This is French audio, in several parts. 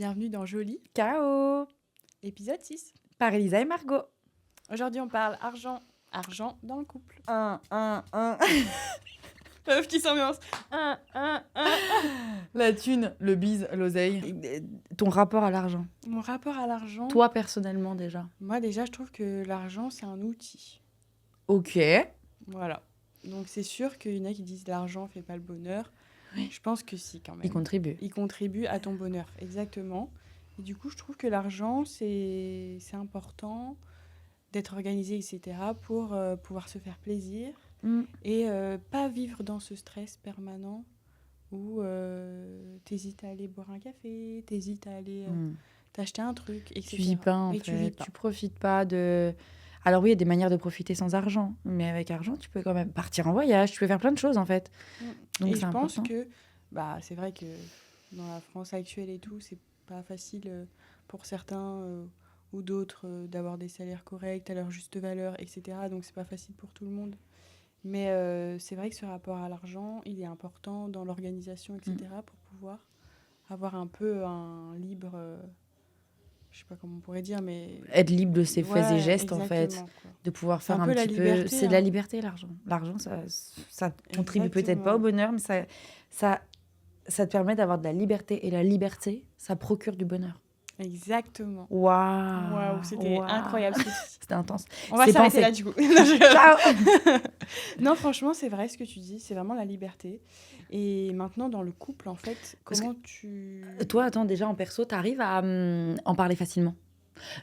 bienvenue dans Jolie, Ciao, épisode 6. par Elisa et Margot. Aujourd'hui, on parle argent dans le couple. Un. Meuf qui s'ambiance. La thune, le bise, l'oseille. Ton rapport à l'argent. Mon rapport à l'argent. Toi, personnellement, déjà. Moi, déjà, je trouve que l'argent, c'est un outil. Ok. Voilà. Donc, c'est sûr qu'il y en a qui disent l'argent fait pas le bonheur. Oui. Je pense que si, quand même. Il contribue. Il contribue à ton bonheur, exactement. Et du coup, je trouve que l'argent, c'est important d'être organisé, etc., pour pouvoir se faire plaisir et pas vivre dans ce stress permanent où t'hésites à aller boire un café, t'hésites à aller t'acheter un truc, etc. Tu vis pas, en et fait. tu vis pas. Tu profites pas de... Alors oui, il y a des manières de profiter sans argent. Mais avec argent, tu peux quand même partir en voyage. Tu peux faire plein de choses, en fait. Donc, et c'est je pense important. que c'est vrai que dans la France actuelle et tout, c'est pas facile pour certains ou d'autres d'avoir des salaires corrects à leur juste valeur, etc. Donc c'est pas facile pour tout le monde. Mais c'est vrai que ce rapport à l'argent, il est important dans l'organisation, etc. pour pouvoir avoir un peu un libre... je sais pas comment on pourrait dire, mais... Être libre de ses faits et gestes, en fait. exactement, quoi. De pouvoir C'est faire un un peu la petit peu... liberté, C'est hein. de la liberté, l'argent. L'argent, ça contribue peut-être pas au bonheur, mais ça te permet d'avoir de la liberté. Et la liberté, ça procure du bonheur. Exactement. Waouh, c'était incroyable ce que tu dis. C'était intense. On va C'est s'arrêter pensé. là, du coup. Ciao. Non, franchement, c'est vrai ce que tu dis. C'est vraiment la liberté. Et maintenant, dans le couple, en fait, comment tu... Toi, attends, déjà en perso, t'arrives à en parler facilement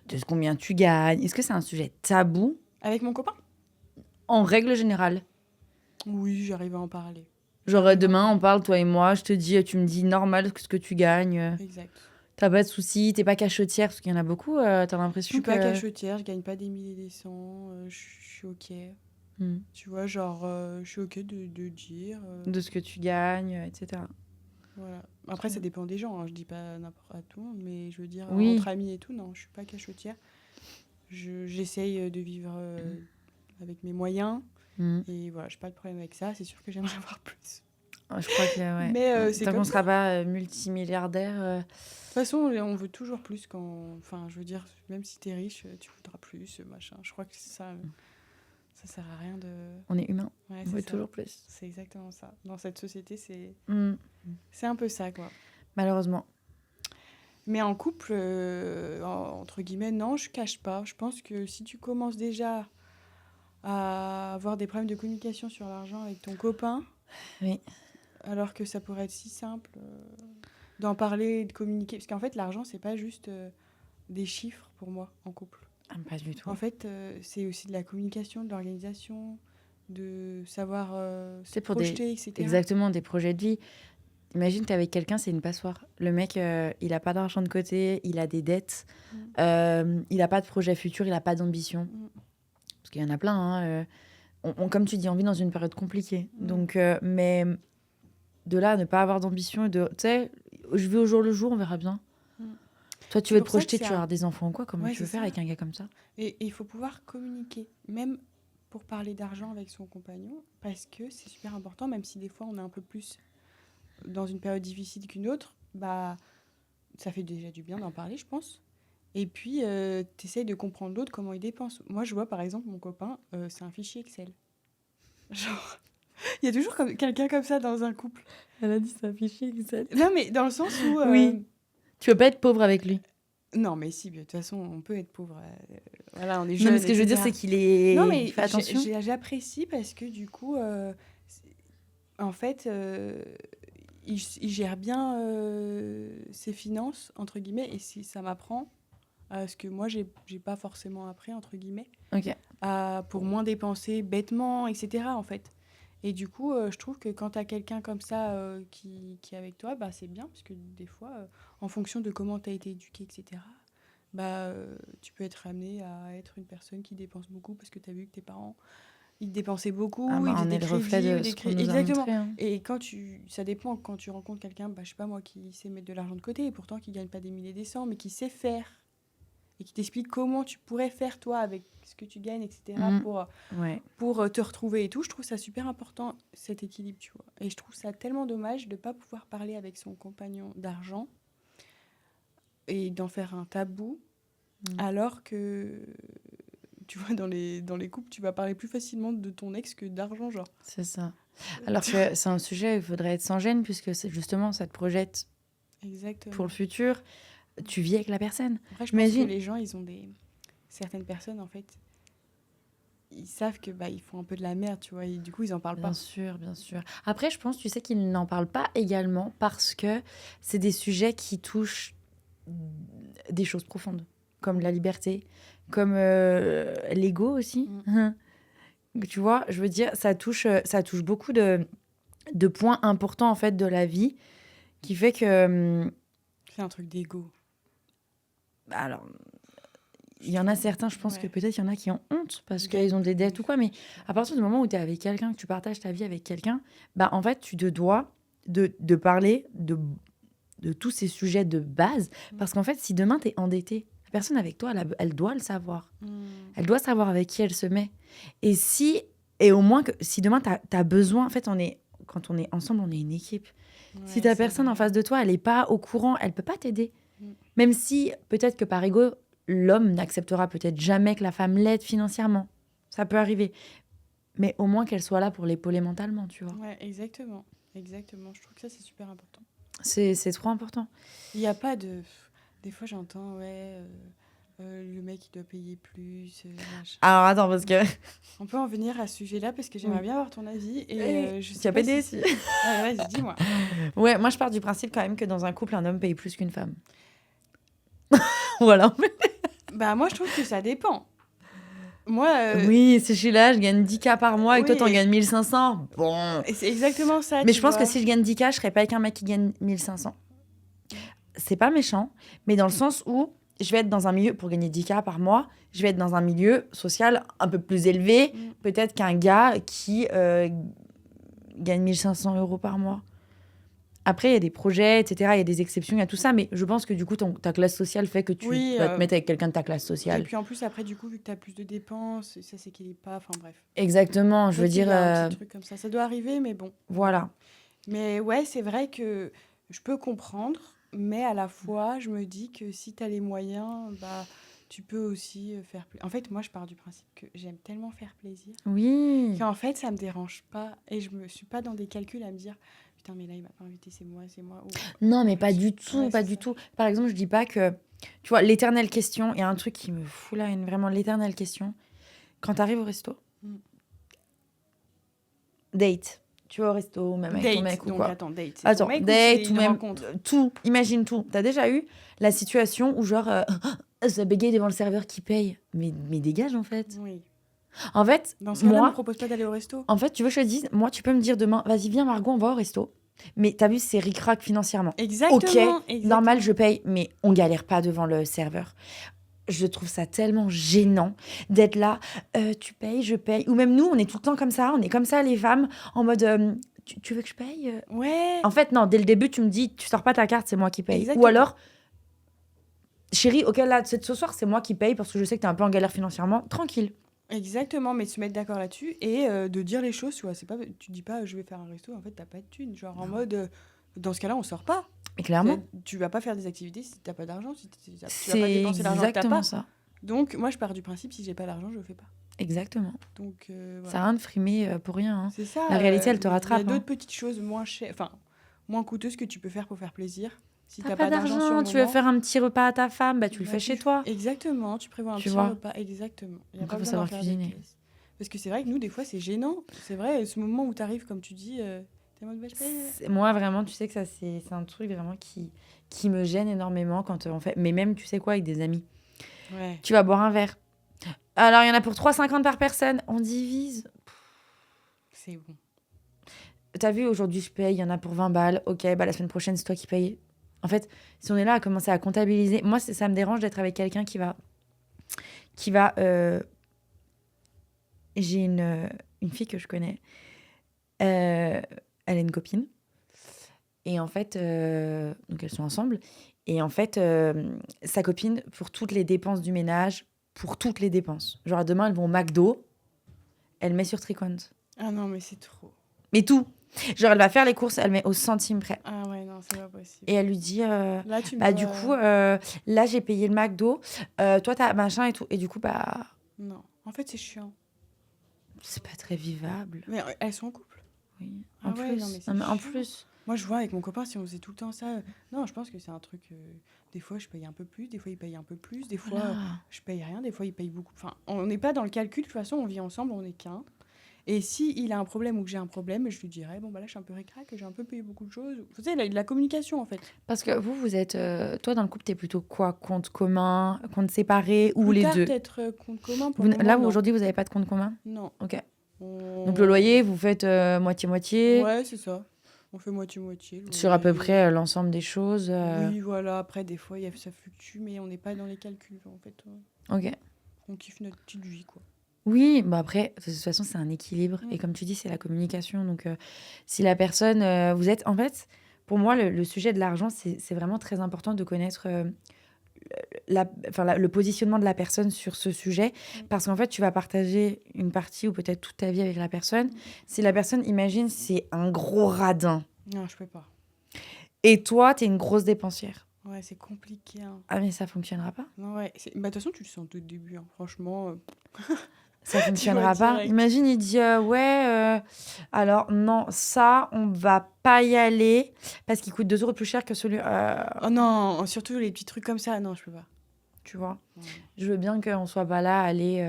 de combien tu gagnes. Est-ce que c'est un sujet tabou Avec mon copain ? en règle générale? Oui, j'arrive à en parler. Genre demain, on parle, toi et moi, je te dis, tu me dis normal ce que tu gagnes. Exact. T'as pas de soucis, t'es pas cachetière, parce qu'il y en a beaucoup, t'as Je l'impression suis que... pas cachetière, je gagne pas des milliers et des cents, je suis ok. Hmm. Tu vois, genre, je suis ok de dire. De ce que tu gagnes, etc. Voilà. Après, ça dépend des gens, hein, je dis pas n'importe à tout le monde, mais je veux dire, Oui. entre amis et tout, non, je suis pas cachetière. J'essaye de vivre avec mes moyens, et voilà, j'ai pas de problème avec ça, c'est sûr que j'aimerais avoir plus. Je crois que, ouais. Mais c'est tant comme qu'on ça. sera pas multimilliardaire... De toute façon, on veut toujours plus quand... Enfin, je veux dire, même si t'es riche, tu voudras plus, machin. Je crois que ça sert à rien de... On est humain, Ouais, on veut ça. toujours plus. C'est exactement ça. Dans cette société, c'est Mm. un peu ça, quoi. Malheureusement. Mais en couple, entre guillemets, non, je cache pas. Je pense que si tu commences déjà à avoir des problèmes de communication sur l'argent avec ton copain, Oui. alors que ça pourrait être si simple d'en parler, de communiquer. Parce qu'en fait, l'argent, c'est pas juste des chiffres pour moi en couple. Ah, pas du tout. En fait, c'est aussi de la communication, de l'organisation, de savoir se C'est pour projeter, etc. Exactement, des projets de vie. Imagine, t'es avec quelqu'un, c'est une passoire. Le mec, il a pas d'argent de côté, il a des dettes, il a pas de projet futur, il a pas d'ambition. Parce qu'il y en a plein, hein. Comme tu dis, on vit dans une période compliquée. Donc, mais de là à ne pas avoir d'ambition, tu sais, je vis au jour le jour, on verra bien. Toi, tu veux te projeter, tu vas avoir des enfants ou quoi? Comment tu veux faire avec un gars comme ça? Et il faut pouvoir communiquer, même pour parler d'argent avec son compagnon, parce que c'est super important, même si des fois on est un peu plus dans une période difficile qu'une autre, ça fait déjà du bien d'en parler, je pense. Et puis, t'essayes de comprendre l'autre, comment il dépense. Moi, je vois, par exemple, mon copain, c'est un fichier Excel. Genre, il y a toujours quelqu'un comme ça dans un couple. Elle a dit c'est un fichier Excel. Non, mais dans le sens où... Oui. Tu veux pas être pauvre avec lui? Non, mais si, de toute façon, on peut être pauvre. Voilà, on est jeune. Non, mais ce que je veux dire, c'est qu'il est... Non, mais fais attention. j'apprécie parce que du coup, en fait, il gère bien ses finances, entre guillemets, et si ça m'apprend ce que moi, j'ai pas forcément appris, entre guillemets, pour moins dépenser bêtement, etc., en fait. Et du coup, je trouve que quand tu as quelqu'un comme ça qui est avec toi, c'est bien, parce que des fois, en fonction de comment tu as été éduqué, etc., tu peux être amené à être une personne qui dépense beaucoup parce que tu as vu que tes parents, ils dépensaient beaucoup, ils faisaient des crédits. Exactement. Hein. Et ça dépend, quand tu rencontres quelqu'un, je sais pas moi, qui sait mettre de l'argent de côté, et pourtant qui gagne pas des milliers et des cents, mais qui sait faire, et qui t'explique comment tu pourrais faire, toi, avec ce que tu gagnes, etc., pour te retrouver et tout. Je trouve ça super important, cet équilibre, tu vois. Et je trouve ça tellement dommage de ne pas pouvoir parler avec son compagnon d'argent et d'en faire un tabou, alors que, tu vois, dans les couples, tu vas parler plus facilement de ton ex que d'argent, genre. C'est ça. Alors que c'est un sujet où il faudrait être sans gêne, puisque justement, ça te projette Exactement. pour le futur. Tu vis avec la personne. Après, je pense que les gens, ils ont certaines personnes, en fait, ils savent que ils font un peu de la merde, tu vois, et du coup, ils en parlent pas. Bien sûr, bien sûr. Après, je pense, tu sais, qu'ils n'en parlent pas également parce que c'est des sujets qui touchent des choses profondes, comme la liberté, comme l'ego aussi. Tu vois, je veux dire, ça touche beaucoup de points importants, en fait, de la vie, qui fait que... C'est un truc d'ego. Alors, il y en a certains, je pense que peut-être il y en a qui ont honte parce qu'ils ont des dettes ou quoi, mais à partir du moment où tu es avec quelqu'un, que tu partages ta vie avec quelqu'un, en fait, tu te dois de parler de tous ces sujets de base, parce qu'en fait, si demain, tu es endetté, la personne avec toi, elle doit le savoir. Elle doit savoir avec qui elle se met. Et au moins, si demain, tu as besoin, en fait, quand on est ensemble, on est une équipe. Si ta personne en face de toi, elle n'est pas au courant, elle peut pas t'aider. Même si, peut-être que par ego, l'homme n'acceptera peut-être jamais que la femme l'aide financièrement. Ça peut arriver. Mais au moins qu'elle soit là pour l'épauler mentalement, tu vois. Ouais, exactement. Exactement. Je trouve que ça, c'est super important. C'est trop important. Il n'y a pas de... Des fois, j'entends, le mec, il doit payer plus. Alors, attends, parce que... On peut en venir à ce sujet-là, parce que j'aimerais bien avoir ton avis. Et je sais tu as pédé si... Ouais, vas-y, dis-moi. Ouais, moi, je pars du principe quand même que dans un couple, un homme paye plus qu'une femme. Voilà. Moi, je trouve que ça dépend. Moi, oui, si je suis là, je gagne 10K par mois et toi, t'en gagnes 1500. Bon. Et c'est exactement ça. Mais je pense que si je gagne 10K, je serais pas avec un mec qui gagne 1500. C'est pas méchant, mais dans le sens où je vais être dans un milieu, pour gagner 10K par mois, je vais être dans un milieu social un peu plus élevé, peut-être qu'un gars qui gagne 1500 € par mois. Après, il y a des projets, etc. Il y a des exceptions, il y a tout ça. Mais je pense que du coup, ta classe sociale fait que tu vas te mettre avec quelqu'un de ta classe sociale. Et puis en plus, après, du coup, vu que tu as plus de dépenses, ça s'équilibre pas. Enfin bref. Exactement, je veux dire... un petit truc comme ça. Ça doit arriver, mais bon. Voilà. Mais ouais, c'est vrai que je peux comprendre. Mais à la fois, je me dis que si tu as les moyens, tu peux aussi faire... En fait, moi, je pars du principe que j'aime tellement faire plaisir. Oui. Qu'en fait, ça me dérange pas. Et je me suis pas dans des calculs à me dire... Putain, mais là, il m'a pas invité, c'est moi. Non, mais pas du tout, pas du tout. Par exemple, je dis pas que... Tu vois, l'éternelle question, il y a un truc qui me fout la haine, vraiment l'éternelle question. Quand t'arrives au resto, date, tu vas au resto, même avec ton mec ou quoi. Attends, date. Attends, mec date ou même rencontre. Tout, imagine tout. T'as déjà eu la situation où genre, ça bégaye devant le serveur qui paye. Mais dégage, en fait. Oui. En fait, dans ce cas-là, ne me propose pas d'aller au resto. En fait, tu veux que je te dise, moi, tu peux me dire demain, vas-y, viens Margot, on va au resto. Mais t'as vu, c'est ric-rac financièrement. Exactement. Ok, normal, je paye, mais on galère pas devant le serveur. Je trouve ça tellement gênant d'être là, tu payes, je paye. Ou même nous, on est tout le temps comme ça, on est comme ça, les femmes, en mode, tu veux que je paye ? Ouais. En fait, non, dès le début, tu me dis, tu sors pas ta carte, c'est moi qui paye. Exactement. Ou alors, chérie, ok, là, ce soir, c'est moi qui paye parce que je sais que t'es un peu en galère financièrement. Tranquille. Exactement, mais de se mettre d'accord là-dessus et de dire les choses, tu vois. Tu dis pas, je vais faire un resto, en fait, t'as pas de thune. Genre, en mode, dans ce cas-là, on sort pas. Et clairement. Tu vas pas faire des activités si t'as pas d'argent, tu vas pas dépenser l'argent que t'as pas. Ça. Donc, moi, je pars du principe, si j'ai pas l'argent, je le fais pas. Exactement. Donc, voilà. Ça a rien de frimer pour rien. Hein. C'est ça. La réalité, elle te rattrape. Il y a d'autres petites choses moins chères, enfin, moins coûteuses que tu peux faire pour faire plaisir. Si t'as pas d'argent sur le moment, tu veux faire un petit repas à ta femme, tu le fais chez toi. Exactement, tu prévois un petit repas. Exactement. Il faut savoir cuisiner. Parce que c'est vrai que nous, des fois, c'est gênant. C'est vrai, ce moment où tu arrives, comme tu dis, t'es en mode moi, vraiment, tu sais que ça, c'est un truc vraiment qui me gêne énormément quand on fait. Mais même, tu sais quoi, avec des amis. Ouais. Tu vas boire un verre. Alors, il y en a pour 3,50 par personne. On divise. C'est bon. T'as vu, aujourd'hui, je paye. Il y en a pour 20 balles. Ok, la semaine prochaine, c'est toi qui payes. En fait, si on est là à commencer à comptabiliser... Moi, ça me dérange d'être avec quelqu'un qui va... J'ai une fille que je connais. Elle a une copine. Et en fait, donc elles sont ensemble. Et en fait, sa copine, pour toutes les dépenses du ménage, pour toutes les dépenses. Genre, demain, elles vont au McDo. Elle met sur Triquant. Ah non, mais c'est trop. Mais tout. Genre, elle va faire les courses, elle met au centime près. Ah ouais, non, Non, c'est pas possible. Et elle lui dit Là, tu me bah dois- du coup là j'ai payé le McDo, toi t'as machin et tout, et du coup bah Non. En fait, c'est chiant. c'est pas très vivable. Mais elles sont en couple. Oui. Ah En ouais, plus, non, mais c'est non, mais en chiant. plus. Moi, je vois avec mon copain, si on faisait tout le temps ça. Non, je pense que c'est un truc. Des fois, je paye un peu plus, des fois, il paye un peu plus, des fois, Voilà. je paye rien, des fois, il paye beaucoup. Enfin, on n'est pas dans le calcul, de toute façon, on vit ensemble, on n'est qu'un. Et si il a un problème ou que j'ai un problème, je lui dirais, bon, bah là, je suis un peu récrac, j'ai un peu payé beaucoup de choses. Vous savez, la communication, en fait. Parce que vous êtes toi dans le couple t'es plutôt quoi, compte commun, compte séparé ou Plus les tard, deux? peut-être compte commun pour Vous, le moment, là non. aujourd'hui vous avez pas de compte commun? Non. Ok. On- Donc le loyer vous faites moitié-moitié Ouais, c'est ça. On fait moitié-moitié. le sur à peu loyer. près l'ensemble des choses. Oui, voilà. Après, des fois, ça fluctue, mais on n'est pas dans les calculs, en fait. Ok. On kiffe notre petite vie, quoi. Oui, bah après, de toute façon, c'est un équilibre. Mm. Et comme tu dis, c'est la communication. Donc, si la personne, vous êtes... En fait, pour moi, le sujet de l'argent, c'est vraiment très important de connaître le positionnement de la personne sur ce sujet. Mm. Parce qu'en fait, tu vas partager une partie ou peut-être toute ta vie avec la personne. Mm. Si la personne, imagine, c'est un gros radin. Non, je peux pas. Et toi, t'es une grosse dépensière. Ouais, c'est compliqué. Hein. Ah, mais ça fonctionnera pas. Non, ouais. Bah, de toute façon, tu le sens dès le début. Hein. Franchement, Ça fonctionnera pas. direct. Imagine, il dit alors non, ça, on va pas y aller parce qu'il coûte 2 euros plus cher que celui. oh non, surtout les petits trucs comme ça. Non, je peux pas. Tu vois, Ouais. je veux bien qu'on soit pas là à aller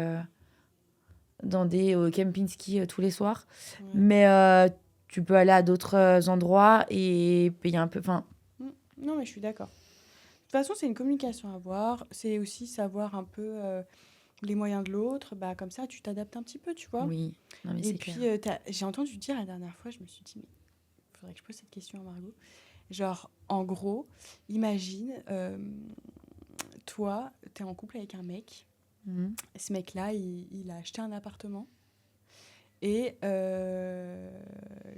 dans des camping ski tous les soirs, Ouais. mais tu peux aller à d'autres endroits et payer un peu. Enfin, Non, mais je suis d'accord. De toute façon, c'est une communication à avoir. C'est aussi savoir un peu les moyens de l'autre. Bah, comme ça, tu t'adaptes un petit peu, tu vois. oui, non mais Et c'est puis, clair. j'ai entendu dire la dernière fois, je me suis dit, mais il faudrait que je pose cette question à Margot. Genre, en gros, imagine, toi, t'es en couple avec un mec. Mhm. Ce mec-là, il a acheté un appartement. Et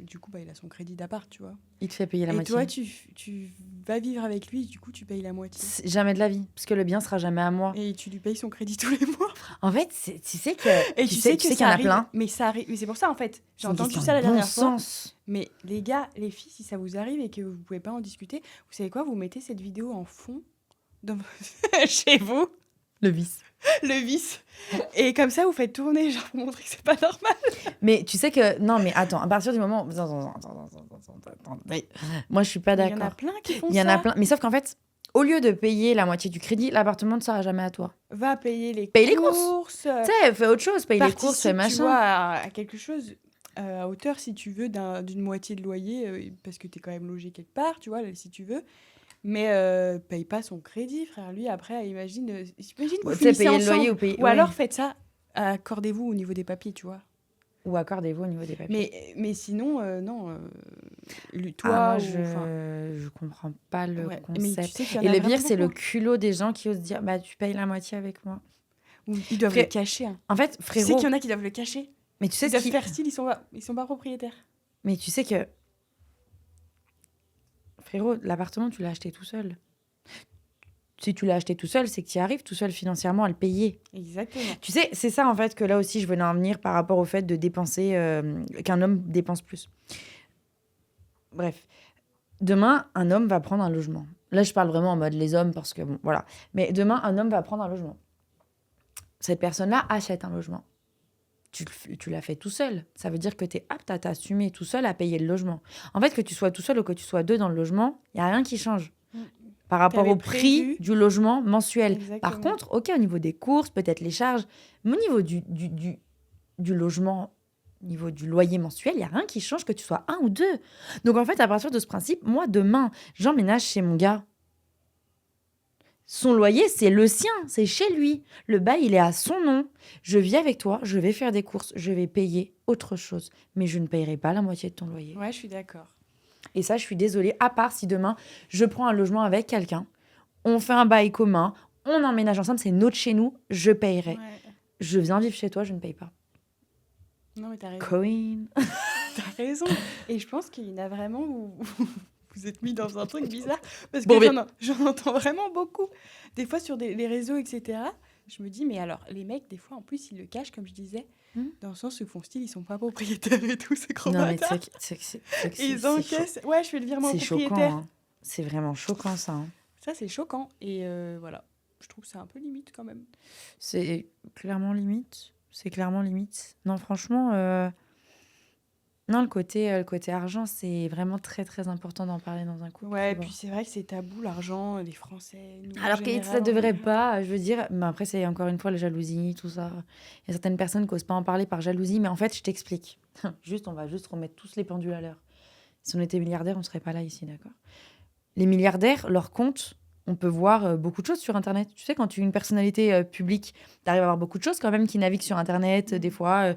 du coup, bah, il a son crédit d'appart, tu vois. Il te fait payer la Et moitié. toi, tu vas vivre avec lui, du coup, tu payes la moitié. C'est jamais de la vie, parce que le bien sera jamais à moi. Et tu lui payes son crédit tous les mois. En fait, tu sais que Et tu sais qu'il y ça en a arrive. plein. Mais ça arrive. Mais c'est pour ça, en fait. J'ai C'est une entendu question ça la de bon dernière fois. sens. Mais les gars, les filles, si ça vous arrive et que vous pouvez pas en discuter, vous savez quoi? Vous mettez cette vidéo en fond dans... chez vous, Le vice. le vice. Et comme ça, vous faites tourner, genre pour montrer que c'est pas normal. Mais tu sais que... Non, mais attends, à partir du moment... Attends. Moi, je suis pas Il y en a d'accord. plein qui font Il y en ça. a plein. Mais sauf qu'en fait, au lieu de payer la moitié du crédit, l'appartement ne sera jamais à toi. Va payer les Paye les courses. Tu sais, fais autre chose, paye les courses, Participe, fais tu machin. vois, à quelque chose à hauteur, si tu veux, d'une moitié de loyer, parce que tu es quand même logé quelque part, tu vois, si tu veux. Mais paye pas son crédit, frère. Lui, après, imagine vous Tu sais, finissez payer le loyer ensemble. ou payer... Ou ouais. alors, faites ça, accordez-vous au niveau des papiers, tu vois. Ou accordez-vous au niveau des papiers. Mais sinon, non. Toi, Moi, enfin, je comprends pas le ouais. Mais tu concept. sais qu'il y en Et a le vraiment pire, c'est le beaucoup. culot des gens qui osent dire bah tu payes la moitié avec moi. Ou ils doivent Frère- le cacher. Hein. En fait, Tu sais frérot, qu'il y en a qui doivent le cacher. mais tu sais Ils ce doivent qui... faire style, ils sont pas propriétaires. Mais tu sais que frérot, l'appartement tu l'as acheté tout seul. Si tu l'as acheté tout seul, c'est que tu y arrives tout seul financièrement à le payer. Exactement. Tu sais, c'est ça en fait que là aussi je voulais en venir par rapport au fait de dépenser, qu'un homme dépense plus. Bref, demain, un homme va prendre un logement. Là, je parle vraiment en mode les hommes parce que bon, voilà. Mais demain, un homme va prendre un logement. Cette personne-là achète un logement. Tu l'as fait tout seul. Ça veut dire que tu es apte à t'assumer tout seul à payer le logement. En fait, que tu sois tout seul ou que tu sois deux dans le logement, il n'y a rien qui change. Par rapport T'avais au prix prévu. du logement mensuel. Exactement. Par contre, ok, au niveau des courses, peut-être les charges, mais au niveau du logement, au niveau du loyer mensuel, il n'y a rien qui change que tu sois un ou deux. Donc en fait, à partir de ce principe, moi, demain, j'emménage chez mon gars. Son loyer, c'est le sien, c'est chez lui. Le bail, il est à son nom. Je vis avec toi, je vais faire des courses, je vais payer autre chose. Mais je ne payerai pas la moitié de ton loyer. Ouais, je suis d'accord. Et ça, je suis désolée, à part si demain, je prends un logement avec quelqu'un, on fait un bail commun, on emménage ensemble, c'est notre chez nous, je payerai. Ouais. Je viens vivre chez toi, je ne paye pas. Non, mais t'as raison. Coin. T'as raison. Et je pense qu'il y en a vraiment où vous êtes mis dans un truc bizarre. Parce que Bon, mais- j'en entends vraiment beaucoup. Des fois sur les réseaux, etc. Je me dis, mais alors, les mecs, des fois, en plus, ils le cachent, comme je disais, dans le sens où font style, ils sont pas propriétaires et tout, c'est gros Non, mais bâtards. c'est Et ils encaissent. Ouais, je fais le virement au C'est choquant. propriétaire. Hein. C'est vraiment choquant, ça. Hein. Ça, c'est choquant. Et voilà, je trouve que c'est un peu limite quand même. C'est clairement limite. C'est clairement limite. Non, franchement, non, le côté argent, c'est vraiment très, très important d'en parler dans un couple. Ouais, Tu vois. puis c'est vrai que c'est tabou, l'argent, les Français, nous, en Alors que ça général, devrait pas, je veux dire. Mais après, c'est encore une fois la jalousie, tout ça. Il y a certaines personnes qui n'osent pas en parler par jalousie. Mais en fait, je t'explique. On va juste remettre tous les pendules à l'heure. Si on était milliardaire, on serait pas là ici, d'accord? Les milliardaires, leur compte, on peut voir beaucoup de choses sur Internet. Tu sais, quand tu es une personnalité publique, tu arrives à voir beaucoup de choses quand même qui naviguent sur Internet. Des fois,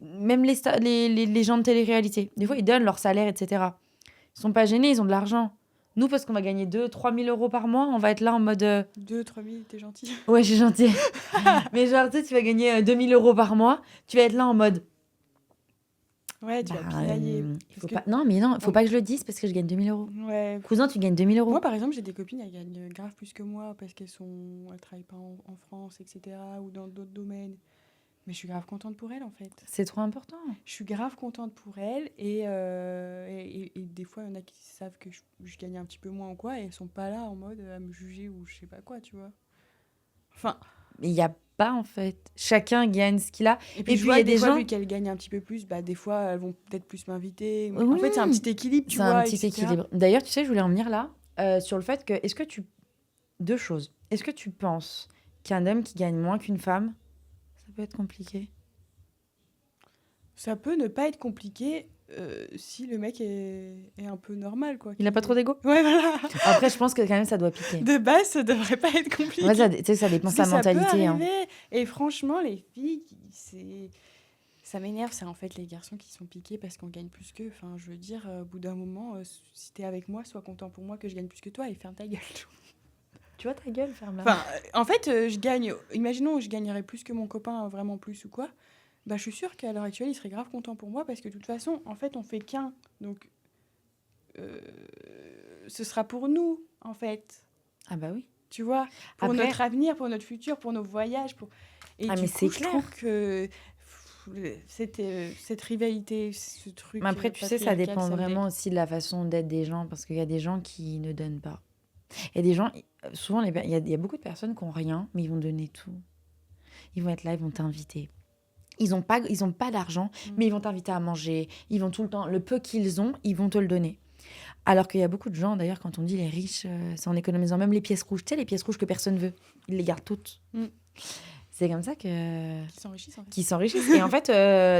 même les gens de télé-réalité. Des fois, ils donnent leur salaire, etc. Ils sont pas gênés, ils ont de l'argent. Nous, parce qu'on va gagner 2 000 à 3 000 euros par mois, on va être là en mode... 2 000 à 3 000, t'es gentil. Ouais, je suis gentille. Mais genre, tu sais, tu vas gagner 2 000 euros par mois. Tu vas être là en mode... Ouais, tu vas pinailler. il faut pas... Non, mais non, faut pas que je le dise parce que je gagne 2 000 euros. Ouais. Cousin, tu gagnes 2 000 euros. Moi, par exemple, j'ai des copines, elles gagnent grave plus que moi parce elles travaillent pas en France, etc. ou dans d'autres domaines. Mais je suis grave contente pour elles, en fait. C'est trop important. Je suis grave contente pour elles et des fois, il y en a qui savent que je gagne un petit peu moins ou quoi et elles sont pas là en mode à me juger ou je sais pas quoi, tu vois. Enfin, Il n'y a pas, en fait. Chacun gagne ce qu'il a. et puis Et je puis, vois il y a des des fois, gens... vu qu'elles gagnent un petit peu plus, bah, des fois, elles vont peut-être plus m'inviter. Mais Oui, en fait, c'est un petit équilibre, tu c'est vois, un petit etc. équilibre. D'ailleurs, tu sais, je voulais en venir là, sur le fait que... Est-ce que tu... Deux choses. Est-ce que tu penses qu'un homme qui gagne moins qu'une femme, ça peut être compliqué? Ça peut ne pas être compliqué si le mec est un peu normal, quoi. Il n'a pas trop d'ego? Ouais, voilà. Après, je pense que quand même, ça doit piquer. De base, ça devrait pas être compliqué. Ouais, tu sais, ça dépend de Parce sa que ça peut mentalité. Hein. arriver. Et franchement, les filles, ça m'énerve. C'est en fait les garçons qui sont piqués parce qu'on gagne plus qu'eux. Enfin, je veux dire, au bout d'un moment, si t'es avec moi, sois content pour moi que je gagne plus que toi et ferme ta gueule. Tu vois ta gueule, ferme-la. Enfin, en fait, je gagne. Imaginons, je gagnerais plus que mon copain, vraiment plus ou quoi. Bah, je suis sûre qu'à l'heure actuelle, il serait grave content pour moi parce que de toute façon, en fait, on fait qu'un. Donc, ce sera pour nous, en fait. Ah bah oui. Tu vois, pour Après- notre avenir, pour notre futur, pour nos voyages. Et Ah, du mais coup, c'est je clair. trouve que cette rivalité, ce truc. Mais après, tu sais, ça patriarcal, dépend me vraiment aussi de la façon d'être des gens, parce qu'il y a des gens qui ne donnent pas. Il y a des gens, souvent, il y a beaucoup de personnes qui n'ont rien, mais ils vont donner tout. Ils vont être là, ils vont t'inviter. Ils n'ont pas d'argent, mais ils vont t'inviter à manger. Ils vont tout le temps, le peu qu'ils ont, ils vont te le donner. Alors qu'il y a beaucoup de gens, d'ailleurs, quand on dit les riches, c'est en économisant même les pièces rouges. Tu sais, les pièces rouges que personne veut, ils les gardent toutes. Mm. C'est comme ça que... Qui s'enrichissent, en fait. Qui s'enrichissent. Et en fait,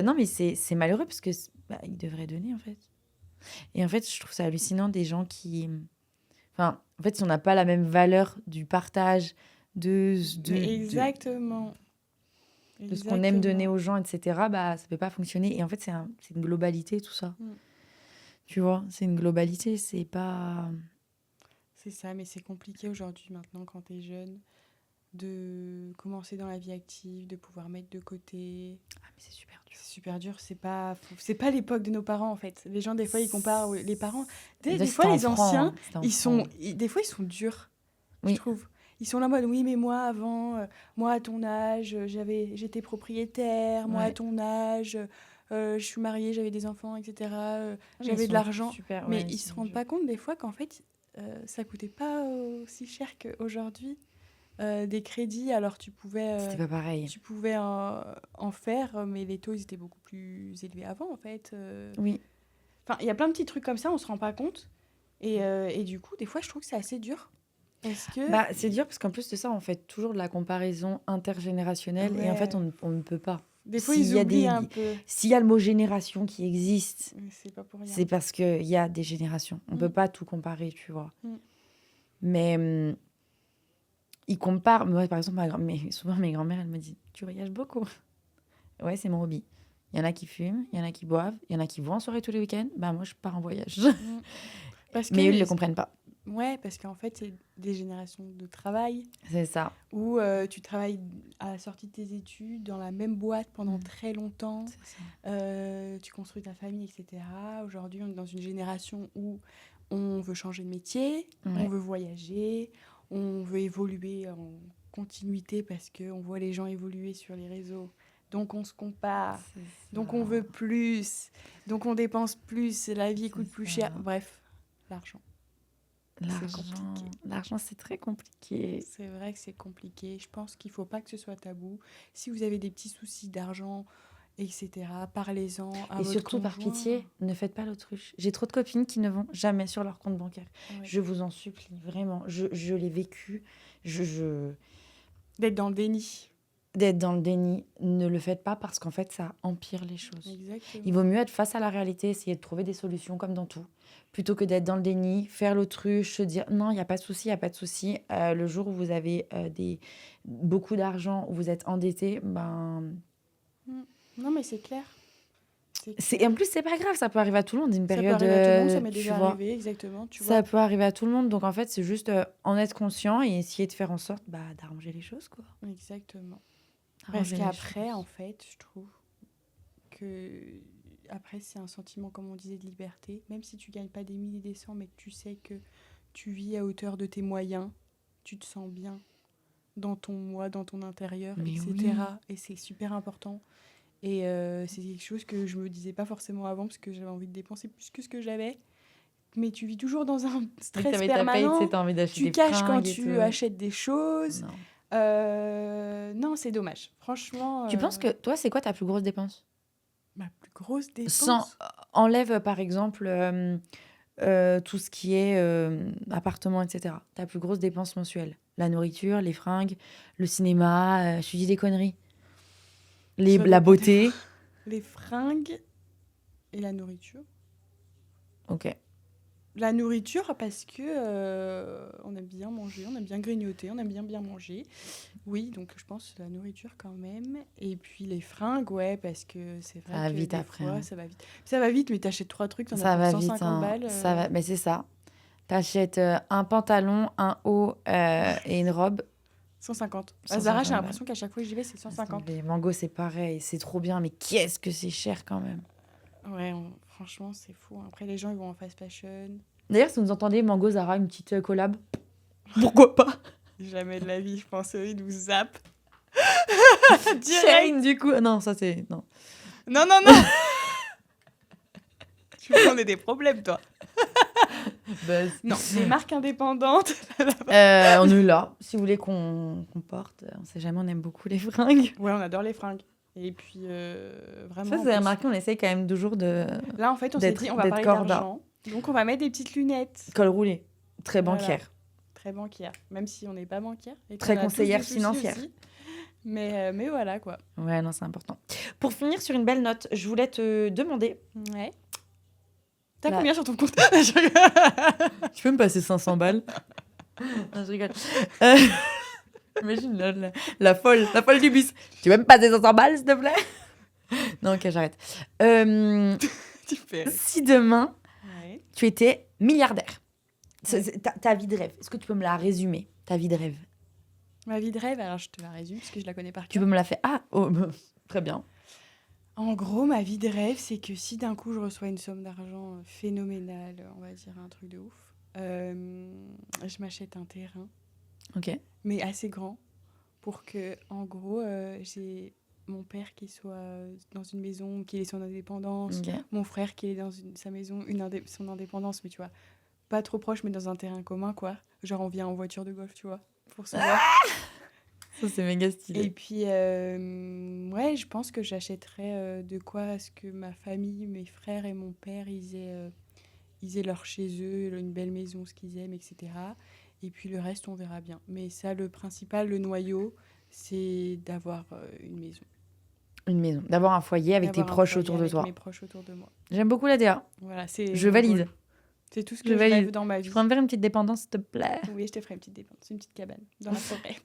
non, mais c'est malheureux parce que ils devraient donner, en fait. Et en fait, je trouve ça hallucinant des gens qui... Enfin, en fait, si on n'a pas la même valeur du partage, Exactement. de ce qu'on aime donner aux gens, etc., bah, ça peut pas fonctionner. Et en fait, c'est une globalité, tout ça. Mm. Tu vois, c'est une globalité, c'est pas... C'est ça, mais c'est compliqué aujourd'hui, maintenant, quand t'es jeune, de commencer dans la vie active, de pouvoir mettre de côté. Ah, mais c'est super dur. C'est super dur, c'est pas l'époque de nos parents, en fait. Les gens, des fois, ils comparent les parents. Des Là, fois, les anciens, des fois, ils sont durs, Oui. je trouve. Ils sont là en mode, oui, mais moi, avant, moi, à ton âge, j'étais propriétaire, moi, à Ouais. ton âge, je suis mariée, j'avais des enfants, etc. mais J'avais ils de sont l'argent. super, Mais ouais, ils se sont rendent durs. pas compte, des fois, qu'en fait, ça coûtait pas aussi cher qu'aujourd'hui. Des crédits, alors tu pouvais C'était pas pareil. en faire, mais les taux, ils étaient beaucoup plus élevés avant, en fait. Oui. Enfin, il y a plein de petits trucs comme ça, on se rend pas compte. Et du coup, des fois, je trouve que c'est assez dur. Est-ce que... Bah, c'est dur parce qu'en plus de ça, on fait toujours de la comparaison intergénérationnelle et en fait, Ouais. on ne peut pas. Des fois, s'il ils y a oublient des- un peu. S'il y a le mot génération qui existe, Mais c'est pas pour rien. c'est parce qu'il y a des générations. On peut pas tout comparer, tu vois. Mm. Mais ils comparent. Moi, par exemple, souvent, mes grand-mères, elles me disent « Tu voyages beaucoup ?» Ouais, c'est mon hobby. Il y en a qui fument, il y en a qui boivent, il y en a qui vont en soirée tous les week-ends. Bah, moi, je pars en voyage. Parce Mais que eux, ils ne le comprennent pas. Ouais, parce qu'en fait, c'est des générations de travail C'est ça. où tu travailles à la sortie de tes études dans la même boîte pendant très longtemps. C'est ça. Tu construis ta famille, etc. Aujourd'hui, on est dans une génération où on veut changer de métier, Ouais. on veut voyager, on veut évoluer en continuité parce qu'on voit les gens évoluer sur les réseaux. Donc, on se compare. C'est Donc, ça. on veut plus. Donc, on dépense plus. La vie coûte plus ça. cher. Bref, l'argent. compliqué. L'argent, c'est très compliqué. C'est vrai que c'est compliqué. Je pense qu'il faut pas que ce soit tabou. Si vous avez des petits soucis d'argent, etc., parlez-en à Et votre surtout, par conjoint. pitié, ne faites pas l'autruche. J'ai trop de copines qui ne vont jamais sur leur compte bancaire. Ouais. Je vous en supplie, vraiment. Je l'ai vécu. D'être dans le déni. D'être dans le déni, ne le faites pas parce qu'en fait, ça empire les choses. Exactement. Il vaut mieux être face à la réalité, essayer de trouver des solutions comme dans tout, plutôt que d'être dans le déni, faire l'autruche, se dire non, il n'y a pas de souci, il n'y a pas de souci. Le jour où vous avez beaucoup d'argent, où vous êtes endetté, Non, mais c'est clair. Et en plus, c'est pas grave, ça peut arriver à tout le monde, une Ça période. peut arriver à tout le monde, ça m'est tu déjà vois. arrivé, exactement. Ça peut arriver à tout le monde, donc en fait, c'est juste en être conscient et essayer de faire en sorte d'arranger les choses, quoi. Exactement. Parce Arranger les qu'après, choses. en fait, je trouve que après, c'est un sentiment, comme on disait, de liberté. Même si tu gagnes pas des milliers, des cents, mais que tu sais que tu vis à hauteur de tes moyens, tu te sens bien dans ton moi, dans ton intérieur, Mais etc. oui. Et c'est super important. Et c'est quelque chose que je me disais pas forcément avant parce que j'avais envie de dépenser plus que ce que j'avais. Mais tu vis toujours dans un Dès que stress t'avais ta paye, tu permanent. sais, t'as envie d'acheter Tu des caches quand fringues et tu tout. achètes des choses. Non. Non, c'est dommage. Franchement. Tu penses que toi, c'est quoi ta plus grosse dépense? Ma plus grosse dépense. Sans enlève par exemple tout ce qui est appartement, etc. Ta plus grosse dépense mensuelle. La nourriture, les fringues, le cinéma, je dis des conneries. Ça La dépend beauté. Les fringues et la nourriture. Ok. La nourriture parce que on aime bien manger, on aime bien grignoter, on aime bien manger. Oui, donc je pense la nourriture quand même. Et puis les fringues, ouais, parce que c'est vrai Ça va que vite des après, fois, hein. ça va vite. Ça va vite, mais t'achètes 3 trucs, t'en as Ça pour va 150 vite, hein. balles. Ça va... Mais c'est ça. T'achètes un pantalon, un haut et une robe. 150. À 150 Zara, j'ai balles. l'impression qu'à chaque fois que j'y vais, c'est 150. Les mangots, c'est pareil. C'est trop bien, mais qu'est-ce que c'est cher quand même. Ouais, franchement, c'est fou. Après, les gens, ils vont en fast fashion. D'ailleurs, si vous entendez Mango, Zara, une petite collab, pourquoi pas? Jamais de la vie, je pense ils nous zappent. Shane, du coup. Non, ça c'est... Non. Non. Tu veux qu'on ait des problèmes, toi. Non, les marques indépendantes. On est là. Si vous voulez qu'on porte, on sait jamais, on aime beaucoup les fringues. Ouais, on adore les fringues. Et puis, vraiment... Ça, vous avez remarqué, on essaye quand même toujours de... Là, en fait, on s'est dit, on va parler d'argent. Donc, on va mettre des petites lunettes. Col roulé. Très Voilà. bancaire. Très bancaire. Même si on n'est pas bancaire. Et Très qu'on a tous conseillère des soucis financière. aussi. Mais voilà, quoi. Ouais, non, c'est important. Pour finir sur une belle note, je voulais te demander... Ouais. T'as Là. combien sur ton compte? Tu peux me passer 500 balles? Non, je rigole. Imagine la folle du bus. Tu peux me passer 500 balles, s'il te plaît? Non, ok, j'arrête. Tu fais. Si demain, Ouais. tu étais milliardaire, ta vie de rêve, est-ce que tu peux me la résumer, ta vie de rêve? Ma vie de rêve, alors je te la résume parce que je la connais par Tu cœur. peux me la faire? Ah, oh, très bien. En gros, ma vie de rêve, c'est que si d'un coup je reçois une somme d'argent phénoménale, on va dire un truc de ouf, je m'achète un terrain, Ok. mais assez grand, pour que, en gros, j'ai mon père qui soit dans une maison, qu'il ait son indépendance, Ok. mon frère qui est dans sa maison, son indépendance, mais tu vois, pas trop proche, mais dans un terrain commun, quoi. Genre, on vient en voiture de golf, tu vois, pour se voir. Ça, c'est méga Et stylé. puis, ouais, je pense que j'achèterais de quoi à ce que ma famille, mes frères et mon père, ils aient leur chez eux, une belle maison, ce qu'ils aiment, etc. Et puis le reste, on verra bien. Mais ça, le principal, le noyau, c'est d'avoir une maison. Une maison, d'avoir un foyer avec tes D'avoir un proches foyer autour de avec toi. mes proches autour de moi. J'aime beaucoup la DA. Voilà, c'est Je mon valide. goal. C'est tout ce que Je je valide. rêve dans ma vie. Tu pourrais me faire une petite dépendance, s'il te plaît? Oui, je te ferai une petite dépense, une petite cabane dans la forêt.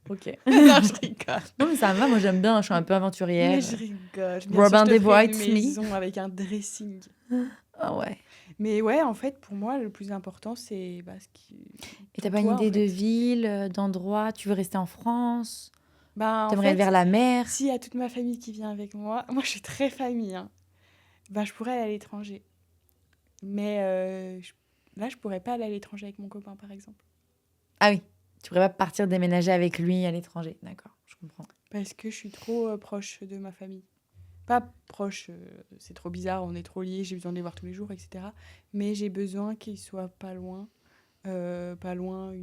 Ok. Non, je rigole. Non, mais ça va, moi j'aime bien, je suis un peu aventurière. Mais je rigole. Robin des Bois, une it's me. maison avec un dressing. Ah ouais. Mais ouais, en fait, pour moi, le plus important, c'est ce qui... Et t'as pas une Toi, en idée de fait. ville, d'endroit? Tu veux rester en France? En T'aimerais fait, aller vers la mer? s'il y a toute ma famille qui vient avec moi, moi je suis très famille, hein, je pourrais aller à l'étranger. Mais là, je pourrais pas aller à l'étranger avec mon copain, par exemple. Ah oui, tu pourrais pas partir déménager avec lui à l'étranger. D'accord, je comprends. Parce que je suis trop proche de ma famille. pas proches, c'est trop bizarre, on est trop liés, j'ai besoin de les voir tous les jours, etc. Mais j'ai besoin qu'ils soient pas loin, 1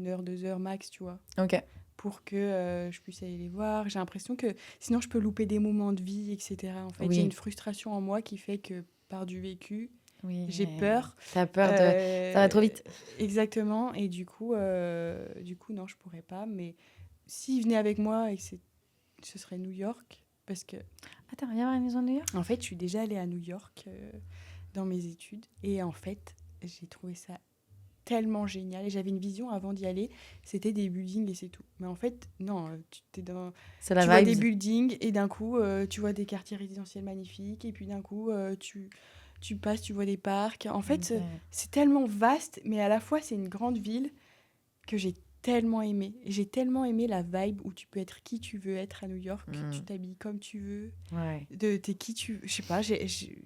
heure, 2 heures max, tu vois, Ok. pour que je puisse aller les voir. J'ai l'impression que sinon je peux louper des moments de vie, etc. En fait, Oui. j'ai une frustration en moi qui fait que par du vécu, Oui. j'ai peur. T'as peur de... Ça va trop vite. Exactement, et du coup, non, je pourrais pas. Mais s'il venait avec moi et que ce serait New York, parce que Attends, viens voir une maison de New York. en fait, je suis déjà allée à New York dans mes études, et en fait, j'ai trouvé ça tellement génial. Et j'avais une vision avant d'y aller, c'était des buildings et c'est tout. Mais en fait, non, tu vois des buildings et d'un coup, tu vois des quartiers résidentiels magnifiques, et puis d'un coup, tu passes, tu vois des parcs. En fait, c'est tellement vaste, mais à la fois, c'est une grande ville que j'ai tellement aimé. J'ai tellement aimé la vibe où tu peux être qui tu veux être à New York, tu t'habilles comme tu veux, Ouais. t'es qui tu veux. Je sais pas, j'ai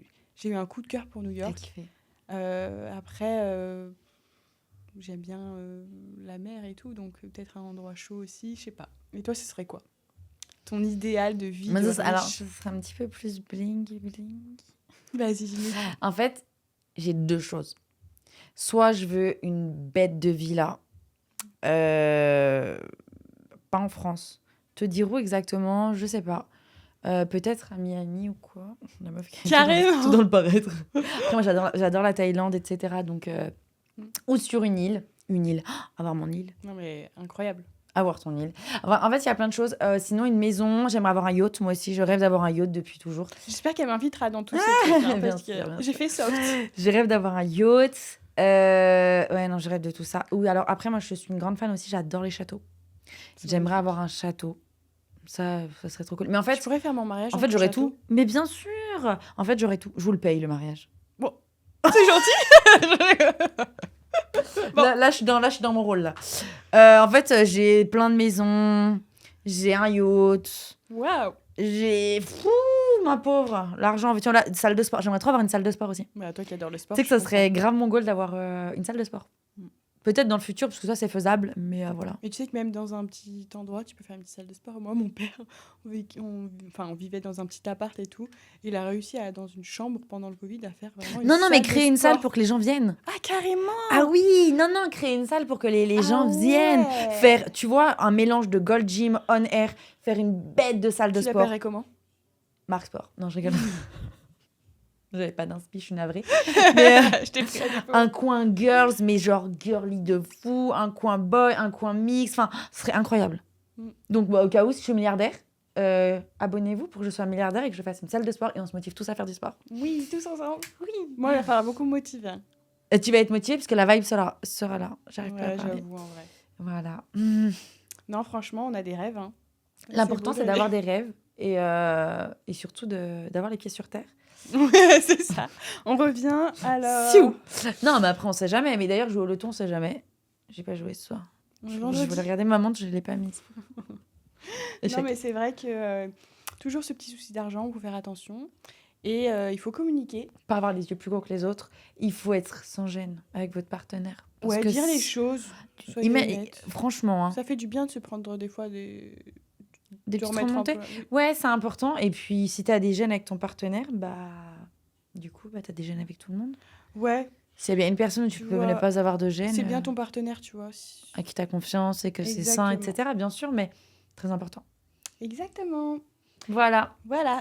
eu un coup de cœur pour New T'as York. kiffé. Après, j'aime bien la mer et tout, donc peut-être un endroit chaud aussi, je sais pas. Et toi, ce serait quoi ton idéal de vie? Alors, ce serait un petit peu plus bling. Vas-y, dis-nous. En fait, j'ai 2 choses. Soit je veux une bête de villa, pas en France. Te dire où exactement, je sais pas. Peut-être à Miami ou quoi. La meuf qui est Carrément. tout dans le paraître. Après, moi, j'adore la Thaïlande, etc. Donc, ou sur une île. Une île. Avoir mon île. Non mais incroyable. Avoir ton île. En fait, il y a plein de choses. Sinon, une maison. J'aimerais avoir un yacht. Moi aussi, je rêve d'avoir un yacht depuis toujours. J'espère qu'elle m'invitera dans tous ces trucs, hein, parce bien que j'ai fait soft. Je rêve d'avoir un yacht. Ouais, non, je rêve de tout ça. Oui, alors après, moi, je suis une grande fan aussi. J'adore les châteaux. J'aimerais avoir un château. Ça serait trop cool. Mais en fait, je pourrais faire mon mariage. En fait, j'aurais tout. Mais bien sûr. En fait, j'aurais tout. Je vous le paye, le mariage. Bon, c'est gentil. Bon. Là, je suis dans mon rôle, là. En fait, j'ai plein de maisons. J'ai un yacht. Waouh. J'ai... ma pauvre. L'argent, tu vois, la salle de sport. J'aimerais trop avoir une salle de sport aussi. Bah, toi qui adore le sport. Tu sais que ça serait grave mon goal d'avoir une salle de sport. Peut-être dans le futur, parce que ça, c'est faisable, mais voilà. Et tu sais que même dans un petit endroit, tu peux faire une petite salle de sport. Moi, mon père, on vivait dans un petit appart et tout. Il a réussi, dans une chambre pendant le Covid, à faire vraiment une Non, mais salle créer de une sport. salle pour que les gens viennent. Ah, carrément. Ah oui, non, créer une salle pour que les gens viennent. Faire, tu vois, un mélange de Gold Gym, On Air, faire une bête de salle de sport. Tu l'appellerais comment? Marc Sport. Non, je rigole. J'avais pas d'inspi, je suis navrée. Mais, je t'ai pris un coin girls, mais genre girly de fou, un coin boy, un coin mix, enfin, ce serait incroyable. Donc, au cas où, si je suis milliardaire, abonnez-vous pour que je sois milliardaire et que je fasse une salle de sport et on se motive tous à faire du sport. Oui, tous ensemble. Oui. Moi, il va falloir beaucoup me motiver. Et tu vas être motivée parce que la vibe sera là. J'arrive pas à parler. J'avoue, en vrai. Voilà. Non, franchement, on a des rêves. Hein. L'important, c'est d'avoir des rêves et surtout d'avoir les pieds sur terre. Ouais, c'est ça. On revient alors. Siou. Non, mais après, on sait jamais. Mais d'ailleurs, jouer au loto, on sait jamais. J'ai pas joué ce soir. Je voulais regarder ma montre, je l'ai pas mise. Non, mais c'est vrai que toujours ce petit souci d'argent, il faut faire attention. Et il faut communiquer. Pas avoir les yeux plus gros que les autres. Il faut être sans gêne avec votre partenaire. Parce que dire les choses. Soyez honnête. Franchement. Hein. Ça fait du bien de se prendre des fois des petites remontées. Ouais, c'est important. Et puis, si t'as des gênes avec ton partenaire, du coup, t'as des gênes avec tout le monde. Ouais. S'il y a bien une personne où tu peux ne pas avoir de gêne. C'est bien ton partenaire, tu vois. À qui t'as confiance et que c'est sain, etc. Bien sûr, mais très important. Exactement. Voilà.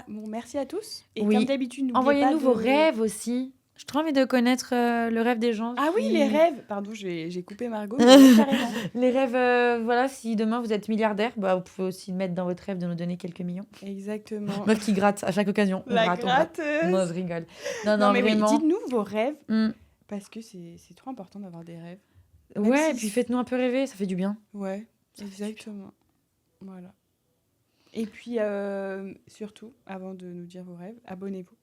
Bon, merci à tous. Et comme d'habitude, envoyez-nous vos rêves aussi. J'ai trop envie de connaître le rêve des gens. Ah oui, les rêves. Pardon, j'ai coupé Margot. Carrément. Les rêves, voilà, si demain vous êtes milliardaire, vous pouvez aussi mettre dans votre rêve de nous donner quelques millions. Exactement. Meuf qui gratte à chaque occasion. La gratteuse. Non, je rigole. Non, mais vraiment. Oui, dites-nous vos rêves. Parce que c'est trop important d'avoir des rêves. Ouais, et puis faites-nous un peu rêver, ça fait du bien. Ouais, exactement. Voilà. Et puis, surtout, avant de nous dire vos rêves, abonnez-vous.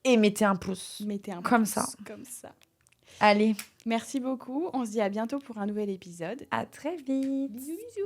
Et mettez un pouce. Comme ça. Allez. Merci beaucoup. On se dit à bientôt pour un nouvel épisode. À très vite. Bisous, bisous.